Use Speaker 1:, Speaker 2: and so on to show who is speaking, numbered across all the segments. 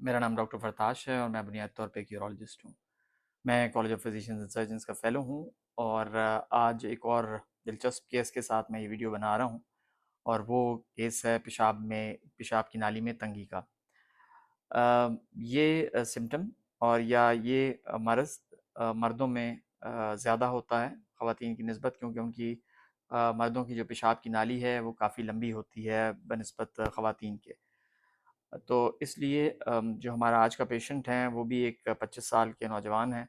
Speaker 1: मेरा नाम डॉक्टर फरताश है और मैं बुनियादी तौर पे एक यूरोलॉजिस्ट हूँ। मैं college of physicians and surgeons का फ़ेलो हूँ और आज एक और दिलचस्प केस के साथ मैं ये वीडियो बना रहा हूँ और वो केस है पेशाब की नाली में तंगी का। ये सिम्पटम और या ये मर्ज़ मर्दों में ज़्यादा होता है ख़वातीन की निस्बत, क्योंकि उनकी मर्दों की जो पेशाब की नाली है वो काफ़ी लंबी होती है बनिस्बत ख़वातीन के। तो इसलिए जो हमारा आज का पेशेंट है वो भी एक 25 साल के नौजवान हैं,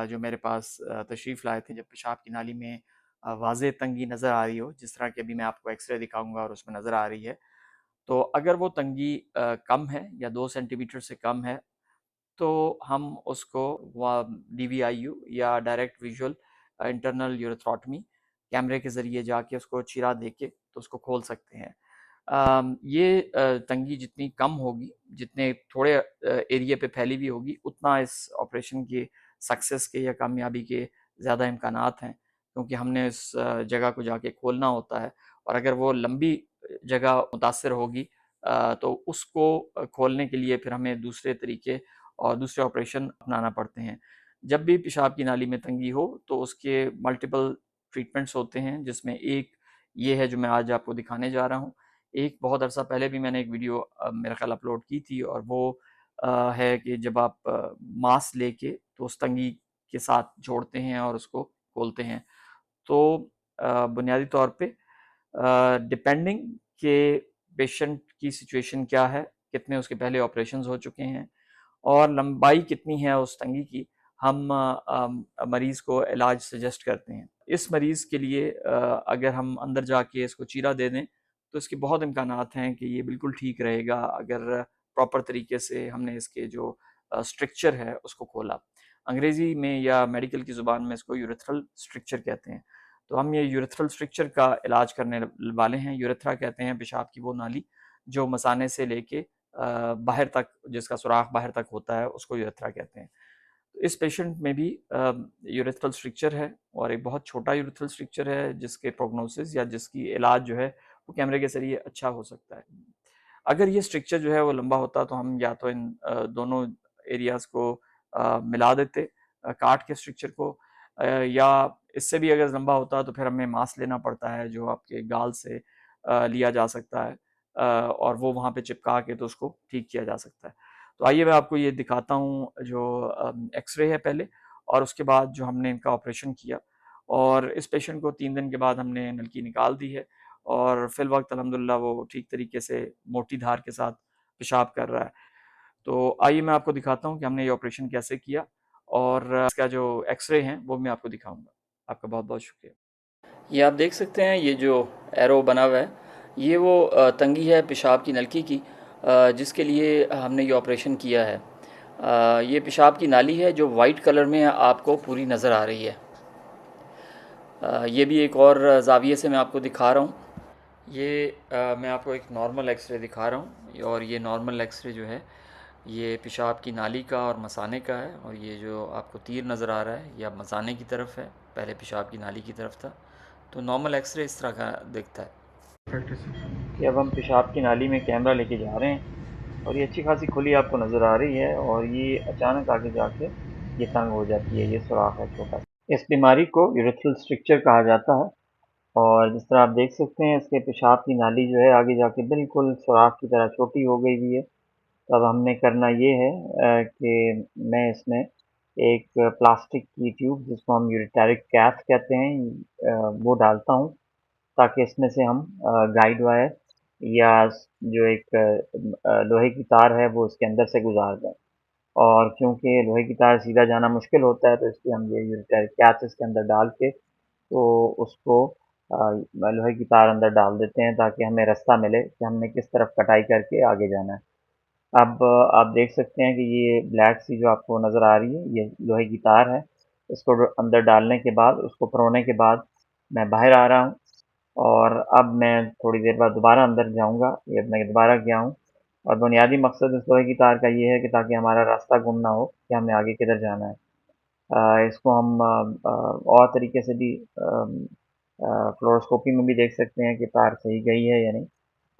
Speaker 1: जो मेरे पास तशरीफ़ लाए थे जब पेशाब की नाली में वाज़ेह तंगी नज़र आ रही हो, जिस तरह की अभी मैं आपको एक्स-रे दिखाऊँगा और उसमें नज़र आ रही है। तो अगर वो तंगी कम है या 2 सेंटीमीटर से कम है, तो हम उसको डीवीआईयू या डायरेक्ट विजुअल इंटरनल यूरेथ्रोटमी कैमरे के ज़रिए जाके उसको चीरा देके तो उसको खोल सकते हैं। ये तंगी जितनी कम होगी, जितने थोड़े एरिया पे फैली हुई होगी, उतना इस ऑपरेशन के सक्सेस के या कामयाबी के ज़्यादा इम्कानात हैं, क्योंकि हमने इस जगह को जाके खोलना होता है और अगर वो लंबी जगह मुतासर होगी तो उसको खोलने के लिए फिर हमें दूसरे तरीके और दूसरे ऑपरेशन अपनाना पड़ते हैं। जब भी पेशाब की नाली में तंगी हो तो उसके मल्टीपल ट्रीटमेंट्स होते हैं, जिसमें एक ये है जो मैं आज आपको दिखाने जा रहा हूँ। एक बहुत अरसा पहले भी मैंने एक वीडियो मेरा ख़्याल अपलोड की थी और वो है कि जब आप मांस लेके तो उस तंगी के साथ जोड़ते हैं और उसको खोलते हैं। तो बुनियादी तौर पे डिपेंडिंग के पेशेंट की सिचुएशन क्या है, कितने उसके पहले ऑपरेशंस हो चुके हैं और लंबाई कितनी है उस तंगी की, हम मरीज़ को इलाज सजेस्ट करते हैं। इस मरीज़ के लिए अगर हम अंदर जाके इसको चीरा दे दें, तो इसके बहुत इम्कानात हैं कि ये बिल्कुल ठीक रहेगा अगर प्रॉपर तरीके से हमने इसके जो स्ट्रक्चर है उसको खोला। अंग्रेज़ी में या मेडिकल की ज़ुबान में इसको यूरेथ्रल स्ट्रक्चर कहते हैं। तो हम ये यूरेथ्रल स्ट्रक्चर का इलाज करने वाले हैं। यूरेथ्रा कहते हैं पेशाब की वो नाली जो मसाने से लेके बाहर तक, जिसका सुराख बाहर तक होता है, उसको यूरेथ्रा कहते हैं। तो इस पेशेंट में भी यूरेथ्रल स्ट्रक्चर है और एक बहुत छोटा यूरेथ्रल स्ट्रक्चर है जिसके प्रोग्नोसिस या जिसकी इलाज जो है वो कैमरे के ज़रिए अच्छा हो सकता है। अगर ये स्ट्रक्चर जो है वो लंबा होता तो हम या तो इन दोनों एरियाज़ को मिला देते, काट के स्ट्रक्चर को, या इससे भी अगर लंबा होता तो फिर हमें मांस लेना पड़ता है जो आपके गाल से लिया जा सकता है, और वो वहाँ पे चिपका के तो उसको ठीक किया जा सकता है। तो आइए मैं आपको ये दिखाता हूँ जो एक्स-रे है पहले और उसके बाद जो हमने इनका ऑपरेशन किया, और इस पेशेंट को 3 दिन के बाद हमने नलकी निकाल दी है और फ़िलवक़्त अल्हम्दुलिल्लाह वो ठीक तरीके से मोटी धार के साथ पेशाब कर रहा है। तो आइए मैं आपको दिखाता हूँ कि हमने ये ऑपरेशन कैसे किया और इसका जो एक्स-रे हैं वो मैं आपको दिखाऊँगा। आपका बहुत-बहुत शुक्रिया। ये आप देख सकते हैं, ये जो एरो बना हुआ है, ये वो तंगी है पेशाब की नलकी की, जिसके लिए हमने ये ऑपरेशन किया है। ये पेशाब की नाली है जो वाइट कलर में आपको पूरी नज़र आ रही है। ये भी एक और ज़ाविये से मैं आपको दिखा रहा हूँ। ये मैं आपको एक नॉर्मल एक्सरे दिखा रहा हूँ और ये नॉर्मल एक्सरे जो है ये पेशाब की नाली का और मसाने का है, और ये जो आपको तीर नज़र आ रहा है ये अब मसाने की तरफ है, पहले पेशाब की नाली की तरफ था। तो नॉर्मल एक्सरे इस तरह का दिखता है कि अब हम पेशाब की नाली में कैमरा लेके जा रहे हैं और ये अच्छी खासी खुली आपको नज़र आ रही है और ये अचानक आगे जाके ये तंग हो जाती है, ये सुराख है छोटा सा। इस बीमारी को यूरेथ्रल स्ट्रक्चर कहा जाता है और जिस तरह आप देख सकते हैं इसके पेशाब की नाली जो है आगे जाके बिल्कुल सुराख की तरह छोटी हो गई हुई है। तो अब हमने करना ये है कि मैं इसमें एक प्लास्टिक की ट्यूब जिसको हम यूरेटेरिक कैथ कहते हैं, वो डालता हूँ ताकि इसमें से हम गाइड वायर या जो एक लोहे की तार है वो इसके अंदर से गुजार दें। और क्योंकि लोहे की तार सीधा जाना मुश्किल होता है तो इसलिए हम ये यूरेटेरिक कैथ इसके अंदर डाल के तो उसको लोहे की तार अंदर डाल देते हैं ताकि हमें रास्ता मिले कि हमने किस तरफ कटाई करके आगे जाना है। अब आप देख सकते हैं कि ये ब्लैक सी जो आपको नज़र आ रही है, ये लोहे की तार है। इसको अंदर डालने के बाद, उसको परोने के बाद मैं बाहर आ रहा हूँ और अब मैं थोड़ी देर बाद दोबारा अंदर जाऊँगा। ये मैं दोबारा गया हूँ और बुनियादी मकसद इस लोहे की तार का ये है कि ताकि हमारा रास्ता गुम ना हो कि हमें आगे किधर जाना है। इसको हम और तरीके से भी फ्लोरोस्कोपी में भी देख सकते हैं कि तार सही गई है या नहीं।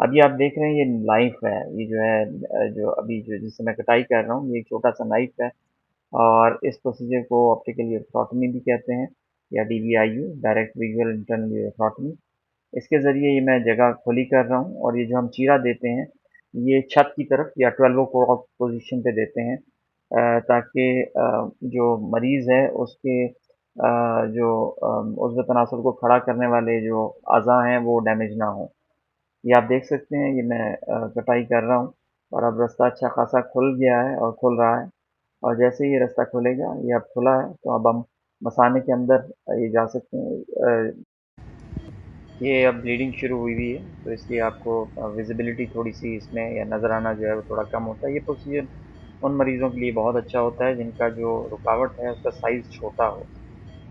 Speaker 2: अभी आप देख रहे हैं ये नाइफ है, ये जो है जो अभी जो जिससे मैं कटाई कर रहा हूँ, ये एक छोटा-सा नाइफ है और इस प्रोसीजर को ऑप्टिकल यूरेक्टोटमी भी कहते हैं या डीवीआईयू, डायरेक्ट विजुअल इंटरनल यूरेक्टोटमी। इसके ज़रिए ये मैं जगह खुली कर रहा हूँ और ये जो हम चीरा देते हैं, ये छत की तरफ या 12 o'clock पोज़ीशन पे देते हैं ताकि जो मरीज़ है उसके जो उज़्व तनासुर को खड़ा करने वाले जो अज़ा हैं वो डैमेज ना हों। ये आप देख सकते हैं ये मैं कटाई कर रहा हूँ और अब रास्ता अच्छा खासा खुल गया है और खुल रहा है और जैसे ही ये रास्ता खुलेगा, ये अब खुला है तो अब हम मसाने के अंदर ये जा सकते हैं। ये अब ब्लीडिंग शुरू हुई हुई है तो इसलिए आपको विजिबिलिटी थोड़ी सी इसमें या नज़र आना जो है वो थोड़ा कम होता है। ये प्रोसीजर उन मरीज़ों के लिए बहुत अच्छा होता है जिनका जो रुकावट है उसका साइज़ छोटा हो।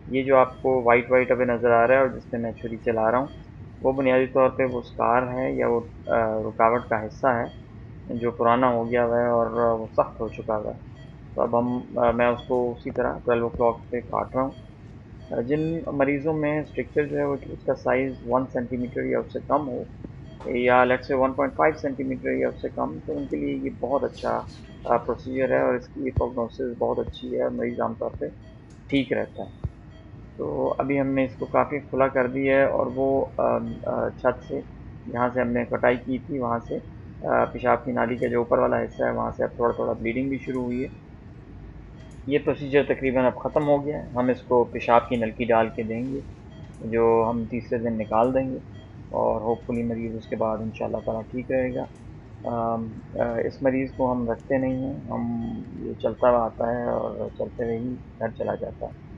Speaker 2: ये जो आपको वाइट वाइट अभी नज़र आ रहा है और जिससे मैं छुरी चला रहा हूँ वो बुनियादी तौर पे वो स्कार है या वो रुकावट का हिस्सा है जो पुराना हो गया हुआ है और वो सख्त हो चुका हुआ है। तो अब मैं उसको उसी तरह 12 o'clock पे काट रहा हूँ। जिन मरीज़ों में स्ट्रक्चर जो है वो उसका साइज़ 1 सेंटीमीटर या उससे कम हो या लेट्स से 1.5 सेंटीमीटर या उससे कम तो उनके लिए ये बहुत अच्छा प्रोसीजर है और इसकी प्रोग्नोसिस बहुत अच्छी है, मरीज़ आमतौर पे ठीक रहता है। तो अभी हमने इसको काफ़ी खुला कर दिया है और वो छत से जहाँ से हमने कटाई की थी वहाँ से पेशाब की नाली का जो ऊपर वाला हिस्सा है वहाँ से अब थोड़ा-थोड़ा ब्लीडिंग भी शुरू हुई है। ये प्रोसीजर तकरीबन अब ख़त्म हो गया है। हम इसको पेशाब की नलकी डाल के देंगे, जो हम तीसरे दिन निकाल देंगे और होपफुली मरीज़ उसके बाद इंशाल्लाह ताला ठीक रहेगा। इस मरीज़ को हम रखते नहीं हैं, हम ये चलता हुआ आता है और चलते हुए ही घर चला जाता है।